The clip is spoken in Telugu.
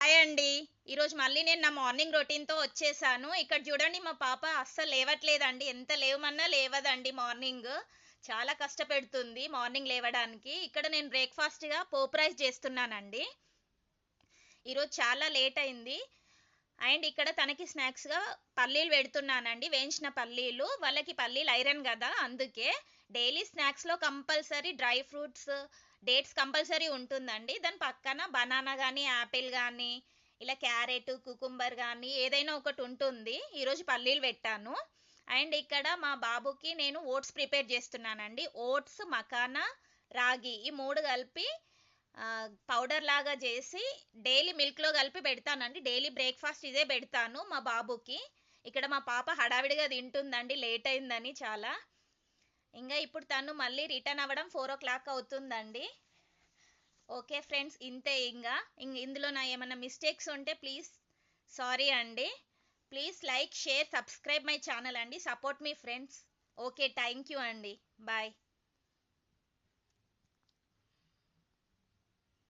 హాయ్ అండి. ఈరోజు మళ్ళీ నేను నా మార్నింగ్ రొటీన్‌తో వచ్చేసాను. ఇక్కడ చూడండి మా పాప అస్సలు లేవట్లేదండి. ఎంత లేవమన్నా లేవదండి మార్నింగ్. చాలా కష్టపెడుతుంది మార్నింగ్ లేవడానికి. ఇక్కడ నేను బ్రేక్‌ఫాస్ట్‌గా పోపు రైస్ చేస్తున్నానండి. ఈరోజు చాలా లేట్ అయింది. అండ్ ఇక్కడ తనకి స్నాక్స్‌గా పల్లీలు పెడుతున్నానండి. వేయించిన పల్లీలు. వాళ్ళకి పల్లీలు ఐరన్ గదా! అందుకే. డైలీ స్నాక్స్‌లో compulsory dry fruits, dates compulsory ఉంటుందండి. దాని పక్కన బనానా గానీ, యాపిల్ గానీ, ఇలా క్యారెట్, కుకుంబర్ గానీ ఏదైనా ఒకటి ఉంటుంది. ఈరోజు పల్లీలు పెట్టాను. అండ్ ఇక్కడ మా బాబుకి నేను ఓట్స్ ప్రిపేర్ చేస్తున్నానండి. ఓట్స్, మకానా, రాగి ఈ 3 కలిపి పౌడర్ లాగా చేసి డైలీ మిల్క్‌లో కలిపి పెడతానండి. డైలీ బ్రేక్‌ఫాస్ట్ ఇదే పెడతాను మా బాబుకి. ఇక్కడ మా పాప హడావిడిగా తింటుందండి లేట్ అయిందని చాలా. ఇంగా ఇప్పుడు తను మళ్ళీ రిటర్న్ అవ్వడం 4:00 అవుతుందండి. ఓకే ఫ్రెండ్స్, ఇంతే ఇంగా. ఇందులో నా ఏమన్నా మిస్టేక్స్ ఉంటే ప్లీజ్ సారీ అండి. Please like, share, subscribe my channel అండి. సపోర్ట్ మీ ఫ్రెండ్స్. ఓకే. థ్యాంక్ యూ అండి. బాయ్.